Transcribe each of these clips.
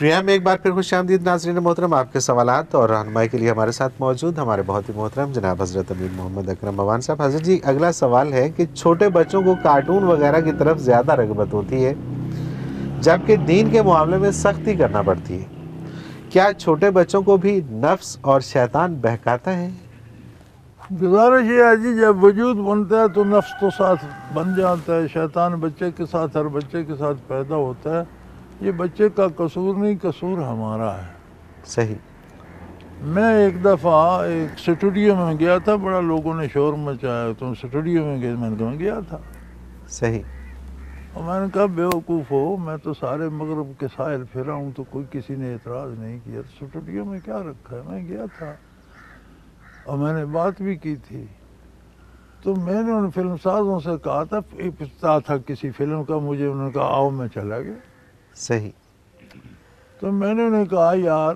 Programme میں ایک بار پھر خوش آمدید ناظرین محترم. آپ کے سوالات اور رہنمائی کے لیے ہمارے ساتھ موجود ہمارے بہت ہی محترم جناب حضرت امیر محمد اکرم موان صاحب. حضرت جی اگلا سوال ہے کہ چھوٹے بچوں کو کارٹون وغیرہ کی طرف زیادہ رغبت ہوتی ہے جبکہ دین کے معاملے میں سختی کرنا پڑتی ہے. کیا چھوٹے بچوں کو بھی نفس اور شیطان بہکاتا ہے؟ گزارش یہ ہے جی، جب وجود بنتا ہے تو نفس تو ساتھ بن جاتا ہے. شیطان بچے کے ساتھ، ہر بچے کے ساتھ پیدا ہوتا ہے. یہ بچے کا قصور نہیں، قصور ہمارا ہے. صحیح. میں ایک دفعہ ایک اسٹوڈیو میں گیا تھا، بڑا لوگوں نے شور مچایا، تم اسٹوڈیو میں گئے؟ میں نے کہا گیا تھا. صحیح. اور میں نے کہا بیوقوف ہو، میں تو سارے مغرب کے ساحل پھرا ہوں تو کوئی کسی نے اعتراض نہیں کیا. تو اسٹوڈیو میں کیا رکھا ہے؟ میں گیا تھا اور میں نے بات بھی کی تھی. تو میں نے ان فلم سازوں سے کہا تھا، پتا تھا کسی فلم کا، مجھے انہوں نے کہا آؤ، میں چلا گیا. صحیح. تو میں نے انہیں کہا یار،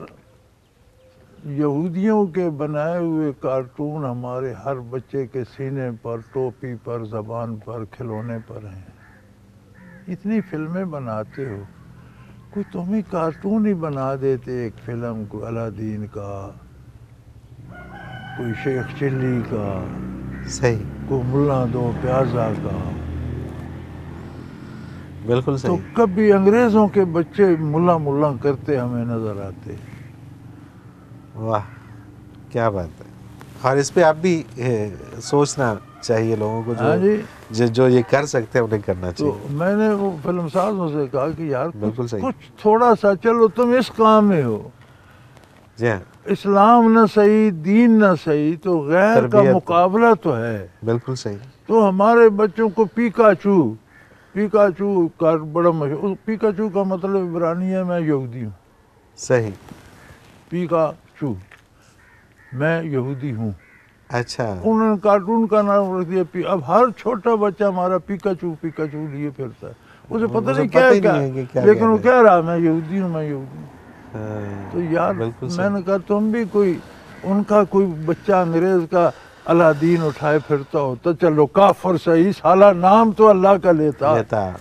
یہودیوں کے بنائے ہوئے کارٹون ہمارے ہر بچے کے سینے پر، ٹوپی پر، زبان پر، کھلونے پر ہیں. اتنی فلمیں بناتے ہو، کوئی تمہیں کارٹون ہی بنا دیتے. ایک فلم کوئی الادین کا، کوئی شیخ چلی کا، صحیح. کوئی ملا دو پیازا کا. بالکل تو صحیح. کبھی انگریزوں کے بچے ملا کرتے ہمیں نظر آتے. واہ کیا بات ہے. اور اس پہ آپ بھی سوچنا چاہیے لوگوں کو، ہاں جی. جو یہ کر سکتے ہیں انہیں کرنا تو چاہیے. میں نے وہ فلم سازوں سے کہا کہ یار بالکل صحیح. کچھ تھوڑا سا، چلو تم اس کام میں ہو، جی ہاں. اسلام نہ صحیح، دین نہ صحیح، تو غیر کا تربیت. مقابلہ تو ہے. بالکل صحیح. تو ہمارے بچوں کو پیکاچو کا بڑا مشہور، پیکاچو کا مطلب عبرانی ہے میں یہودی ہوں. صحیح. پیکاچو، میں یہودی ہوں. اچھا. انہوں نے کارٹون کا نام رکھ دیا. اب ہر چھوٹا بچہ ہمارا پیکاچو لیے پھرتا ہے. اسے پتہ نہیں کیا لیکن وہ کہہ رہا میں یہودی ہوں، میں یہودی ہوں. تو یار میں نے کہا تم بھی کوئی ان کا کوئی بچہ انگریز کا الادین اٹھائے پھرتا ہوتا، چلو کافر صحیح، سالہ نام تو اللہ کا لیتا.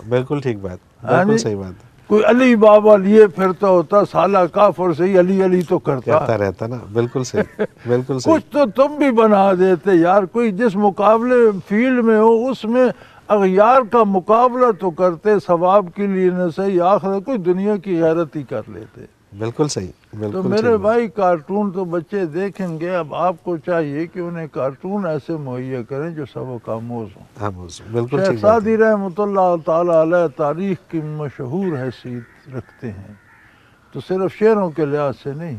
بالکل ٹھیک بات، بالکل صحیح بات. کوئی علی بابا لیے پھرتا ہوتا، سالہ کافر صحیح، علی تو کرتا رہتا نا. بالکل صحیح. بالکل صحیح. کچھ تو تم بھی بنا دیتے یار. کوئی جس مقابلے فیلڈ میں ہو اس میں اغیار کا مقابلہ تو کرتے، ثواب کے لیے نہ صحیح، آخر کوئی دنیا کی غیرت ہی کر لیتے. بالکل صحیح. تو میرے بھائی کارٹون تو بچے دیکھیں گے. اب آپ کو چاہیے کہ انہیں کارٹون ایسے مہیا کریں جو سبق آموز ہوں. شیخ سعدی رحمۃ اللہ تعالیٰ علیہ تاریخ کی مشہور حیثیت رکھتے ہیں، تو صرف شعروں کے لحاظ سے نہیں،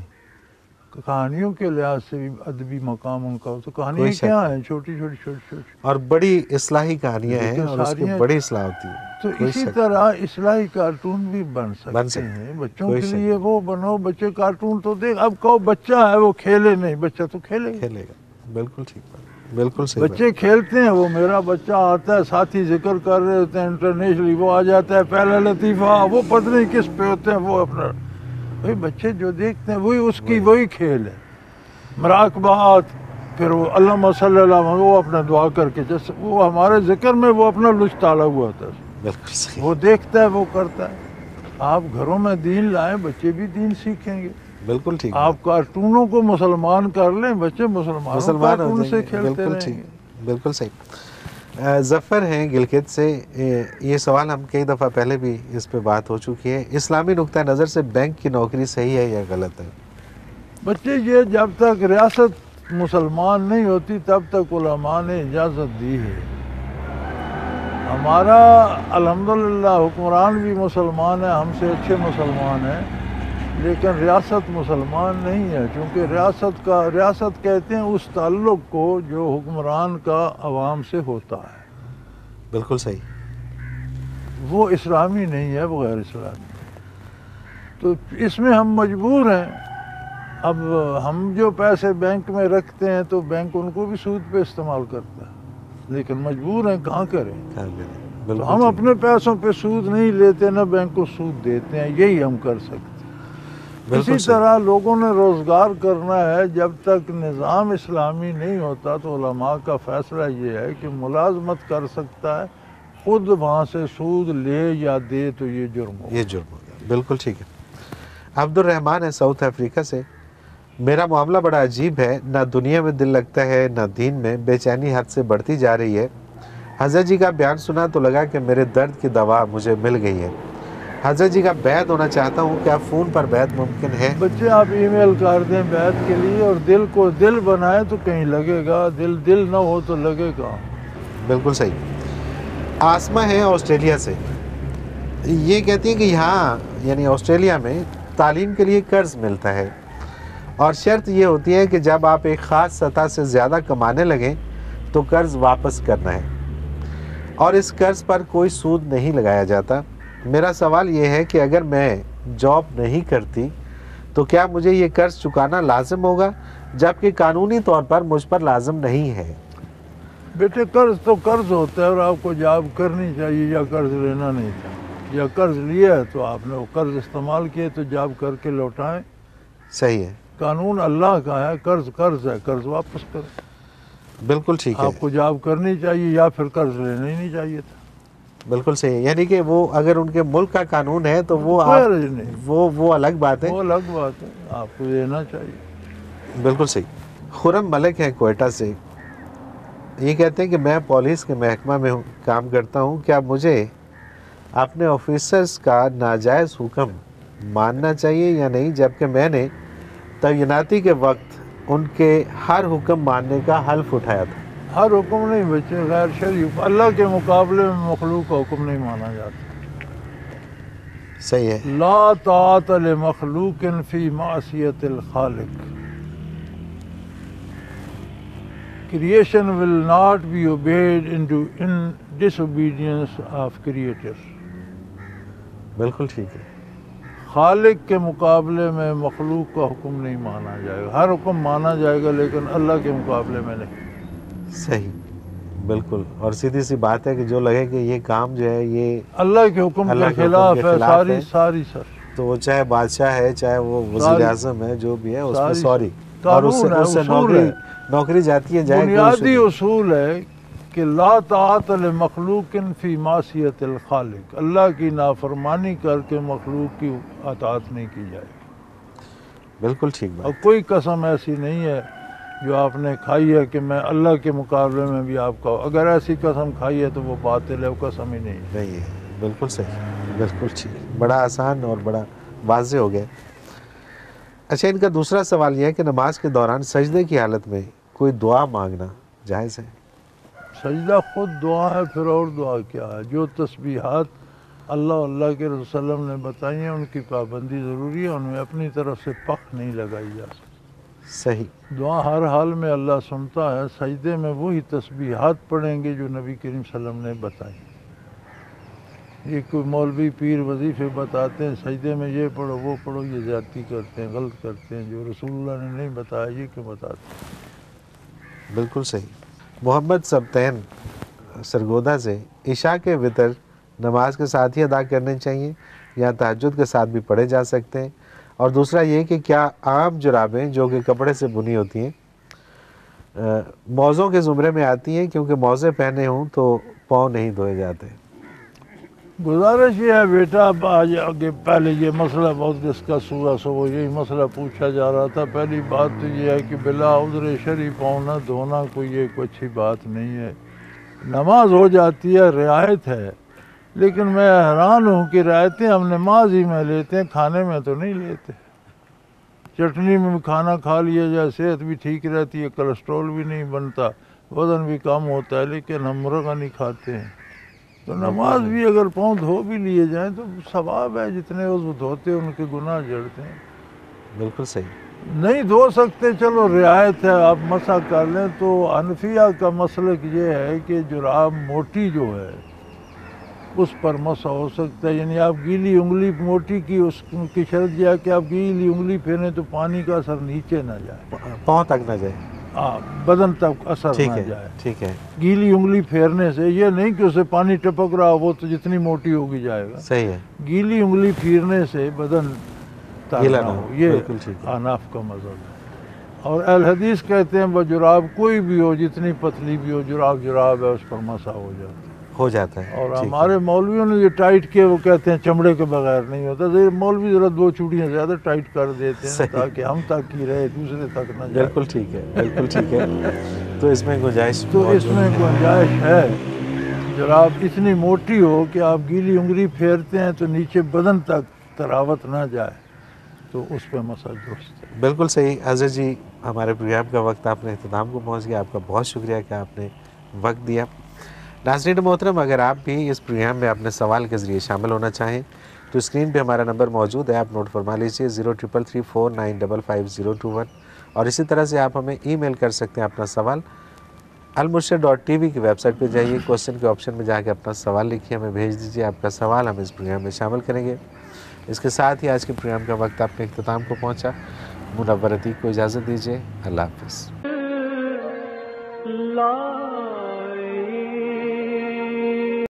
کہانیوں کے لحاظ سے بھی ادبی مقام ان کا. تو کہانیاں کیا ہیں؟ چھوٹی چھوٹی اور بڑی اصلاحی کہانیاں ہیں، اور اس کی بڑی اصلاح ہوتی ہے. تو اسی طرح اصلاحی کارٹون بھی بن سکتے ہیں بچوں کے لیے. وہ بنو، بچے کارٹون تو دیکھ. اب کہو بچہ ہے وہ کھیلے نہیں، بچہ تو کھیلے گا. بالکل ٹھیک بات، بالکل صحیح. بچے کھیلتے ہیں. وہ میرا بچہ آتا ہے، ساتھی ذکر کر رہے ہوتے ہیں انٹرنیشنلی، وہ آ جاتا ہے پہلا لطیفہ، وہ پتہ نہیں کس پہ ہوتے ہیں، وہ اپنا بھائی بچے جو دیکھتے ہیں وہی اس کی وہی کھیل ہے. مراقبات، پھر وہ علامہ صلی اللہ علیہ وسلم، وہ اپنا دعا کر کے، جیسے وہ ہمارے ذکر میں وہ اپنا لچ ڈالا ہوا تھا. بالکل صحیح. وہ دیکھتا ہے، وہ کرتا ہے. آپ گھروں میں دین لائیں، بچے بھی دین سیکھیں گے. بالکل ٹھیک. آپ کارٹونوں کو مسلمان کر لیں، بچے مسلمان کارٹون سے کھیلتے رہیں گے. بالکل صحیح. ظفر ہیں گلگت سے. یہ سوال ہم کئی دفعہ پہلے بھی اس پہ بات ہو چکی ہے. اسلامی نقطہ نظر سے بینک کی نوکری صحیح ہے یا غلط ہے؟ بچے یہ جب تک ریاست مسلمان نہیں ہوتی تب تک علماء نے اجازت دی ہے. ہمارا الحمدللہ حکمران بھی مسلمان ہے، ہم سے اچھے مسلمان ہیں، لیکن ریاست مسلمان نہیں ہے. چونکہ ریاست کہتے ہیں اس تعلق کو جو حکمران کا عوام سے ہوتا ہے. بالکل صحیح. وہ اسلامی نہیں ہے، وہ غیر اسلامی. تو اس میں ہم مجبور ہیں. اب ہم جو پیسے بینک میں رکھتے ہیں تو بینک ان کو بھی سود پہ استعمال کرتا ہے، لیکن مجبور ہیں، کہاں کریں. تو ہم اپنے پیسوں پہ سود نہیں لیتے، نہ بینک کو سود دیتے ہیں. یہی ہم کر سکتے. اسی طرح لوگوں نے روزگار کرنا ہے. جب تک نظام اسلامی نہیں ہوتا تو علماء کا فیصلہ یہ ہے کہ ملازمت کر سکتا ہے، خود وہاں سے سود لے یا دے تو یہ جرم ہوگا. یہ جرم ہوگا. بالکل ٹھیک ہے. عبد الرحمان ہے ساؤتھ افریقہ سے. میرا معاملہ بڑا عجیب ہے, نہ دنیا میں دل لگتا ہے نہ دین میں, بے چینی حد سے بڑھتی جا رہی ہے. حضرت جی کا بیان سنا تو لگا کہ میرے درد کی دوا مجھے مل گئی ہے. حضرت جی کا بیعت ہونا چاہتا ہوں, کیا فون پر بیعت ممکن ہے؟ بچے آپ ای میل کر دیں بیعت کے لیے, اور دل کو دل بنائیں تو کہیں لگے گا, دل نہ ہو تو لگے گا. بالکل صحیح. آسمہ ہے آسٹریلیا سے, یہ کہتی ہیں کہ یہاں یعنی آسٹریلیا میں تعلیم کے لیے قرض ملتا ہے, اور شرط یہ ہوتی ہے کہ جب آپ ایک خاص سطح سے زیادہ کمانے لگیں تو قرض واپس کرنا ہے, اور اس قرض پر کوئی سود نہیں لگایا جاتا. میرا سوال یہ ہے کہ اگر میں جاب نہیں کرتی تو کیا مجھے یہ قرض چکانا لازم ہوگا, جبکہ قانونی طور پر مجھ پر لازم نہیں ہے؟ بیٹے قرض تو قرض ہوتا ہے, اور آپ کو جاب کرنی چاہیے یا قرض لینا نہیں چاہیے. یا قرض لیا ہے تو آپ نے وہ قرض استعمال کیے تو جاب کر کے لوٹائیں. صحیح ہے. قانون اللہ کا ہے, قرض قرض ہے, قرض واپس کریں. بالکل ٹھیک ہے. آپ کو جاب کرنی چاہیے یا پھر قرض لینا ہی نہیں چاہیے تھا. بالکل صحیح ہے, یعنی کہ وہ اگر ان کے ملک کا قانون ہے تو وہ کوئی حرج نہیں, وہ الگ بات ہے. وہ الگ بات ہے, آپ کو لینا چاہیے. بالکل صحیح. خرم ملک ہے کوئٹہ سے, یہ کہتے ہیں کہ میں پولیس کے محکمہ میں کام کرتا ہوں, کیا مجھے اپنے آفیسرز کا ناجائز حکم ماننا چاہیے یا نہیں, جبکہ میں نے تعیناتی کے وقت ان کے ہر حکم ماننے کا حلف اٹھایا تھا؟ ہر حکم نہیں بچے, غیر شرعی اللہ کے مقابلے میں مخلوق کا حکم نہیں مانا جاتا. صحیح ہے. لا طاعت لمخلوق فی معصیت الخالق. Creation will not be obeyed in disobedience of Creator. بالکل ٹھیک ہے. خالق کے مقابلے میں مخلوق کا حکم نہیں مانا جائے گا. ہر حکم مانا جائے گا لیکن اللہ کے مقابلے میں نہیں. صحیح, بالکل. اور سیدھی سی بات ہے کہ جو لگے کہ یہ کام جو ہے یہ اللہ کے حکم کے خلاف ہے, ساری سر, تو وہ چاہے بادشاہ ہے چاہے وہ وزیر اعظم ہے, جو بھی ہے اس میں سوری, اور اس سے نوکری جاتی ہے. بنیادی اصول ہے کہ لا طاعت لمخلوق فی معصیت الخالق. اللہ کی نافرمانی کر کے مخلوق کی اطاعت نہیں کی جائے. بالکل ٹھیک بات. اور کوئی قسم ایسی نہیں ہے جو آپ نے کھائی ہے کہ میں اللہ کے مقابلے میں بھی آپ کا, اگر ایسی قسم کھائی ہے تو وہ باطل ہے, وہ قسم ہی نہیں ہے. بالکل صحیح, بالکل ٹھیک. بڑا آسان اور بڑا واضح ہو گیا. اچھا, ان کا دوسرا سوال یہ ہے کہ نماز کے دوران سجدے کی حالت میں کوئی دعا مانگنا جائز ہے؟ سجدہ خود دعا ہے, پھر اور دعا کیا ہے؟ جو تسبیحات اللہ کے رسول صلی اللہ علیہ وسلم نے بتائی ہیں ان کی پابندی ضروری ہے, ان میں اپنی طرف سے پخ نہیں لگائی جا سکتی. صحیح. دعا ہر حال میں اللہ سنتا ہے. سجدے میں وہی تسبیحات پڑھیں گے جو نبی کریم صلی اللہ علیہ وسلم نے بتائی. یہ کوئی مولوی پیر وظیفے بتاتے ہیں سجدے میں یہ پڑھو وہ پڑھو, یہ زیادتی کرتے ہیں, غلط کرتے ہیں. جو رسول اللہ نے نہیں بتایا یہ کیوں بتاتے ہیں؟ بالکل صحیح. محمد سبتین سرگودا سے, عشاء کے وتر نماز کے ساتھ ہی ادا کرنے چاہیے یا تہجد کے ساتھ بھی پڑھے جا سکتے ہیں؟ اور دوسرا یہ کہ کیا عام جرابیں جو کہ کپڑے سے بنی ہوتی ہیں موزوں کے زمرے میں آتی ہیں, کیونکہ موزے پہنے ہوں تو پاؤں نہیں دھوئے جاتے؟ گزارش یہ ہے بیٹا, اب آج آگے پہلے یہ مسئلہ بہت ڈسکس ہوا, سو وہ یہی مسئلہ پوچھا جا رہا تھا. پہلی بات تو یہ ہے کہ بلا عذر شرعی پاؤں نہ دھونا کوئی اچھی بات نہیں ہے. نماز ہو جاتی ہے, رعایت ہے, لیکن میں حیران ہوں کہ رعایتیں ہم نماز ہی میں لیتے ہیں, کھانے میں تو نہیں لیتے. چٹنی میں کھانا کھا لیا جائے, صحت بھی ٹھیک رہتی ہے, کولیسٹرول بھی نہیں بنتا, وزن بھی کم ہوتا ہے, لیکن ہم مرغا نہیں کھاتے ہیں. تو نماز بھی اگر پاؤں دھو بھی لیے جائیں تو ثواب ہے, جتنے عضو دھوتے ہیں ان کے گناہ جڑتے ہیں. بالکل صحیح. نہیں دھو سکتے چلو رعایت ہے, آپ مسح کر لیں. تو حنفیہ کا مسلک یہ ہے کہ جراب موٹی جو ہے اس پر مسح ہو سکتا ہے. یعنی آپ گیلی انگلی موٹی کی, اس کی شرط یہ ہے کہ آپ گیلی انگلی پھیریں تو پانی کا اثر نیچے نہ جائے, پاؤں تک نہ جائے, بدن تک اثر نہ جائے. ٹھیک ہے. گیلی انگلی پھیرنے سے یہ نہیں کہ اسے پانی ٹپک رہا, وہ تو جتنی موٹی ہوگی جائے گا. صحیح ہے. گیلی انگلی پھیرنے سے بدن گیلا نہ نہ ہو, یہ حناف کا مذہب ہے. اور اہل حدیث کہتے ہیں وہ جراب کوئی بھی ہو, جتنی پتلی بھی ہو, جراب ہے, اس پر مسح ہو جاتا ہے. ہو جاتا ہے. اور ٹھیک ہے. ہمارے مولویوں نے یہ ٹائٹ کیا، وہ کہتے ہیں چمڑے کے بغیر نہیں ہوتا. تو یہ مولوی ذرا 2 چوڑیاں زیادہ ٹائٹ کر دیتے ہیں صحیح. تاکہ ہم تک ہی رہے، دوسرے تک نہ جائے. بالکل ٹھیک ہے، بالکل ٹھیک ہے. تو اس میں گنجائش تو اس موجود میں ہے. گنجائش ہے. جراب اتنی موٹی ہو کہ آپ گیلی انگلی پھیرتے ہیں تو نیچے بدن تک تراوت نہ جائے، تو اس پہ مسئلہ درست ہے. بالکل صحیح. حضرت جی ہمارے پروگرام کا وقت آپ نے اختتام کو پہنچ گیا. آپ کا بہت شکریہ کہ آپ نے وقت دیا. ناظرین محترم، اگر آپ بھی اس پروگرام میں اپنے سوال کے ذریعے شامل ہونا چاہیں تو اسکرین پہ ہمارا نمبر موجود ہے، آپ نوٹ فرما لیجیے 0333495521. اور اسی طرح سے آپ ہمیں ای میل کر سکتے ہیں اپنا سوال. almurshid.tv کی ویب سائٹ پہ جائیے، کوسچن کے آپشن میں جا کے اپنا سوال لکھیے، ہمیں بھیج دیجیے. آپ کا سوال ہم اس پروگرام میں شامل کریں گے. اس کے ساتھ ہی آج کے پروگرام کا وقت اپنے اختتام کو پہنچا. منور عتیق کو اجازت دیجیے. اللہ حافظ.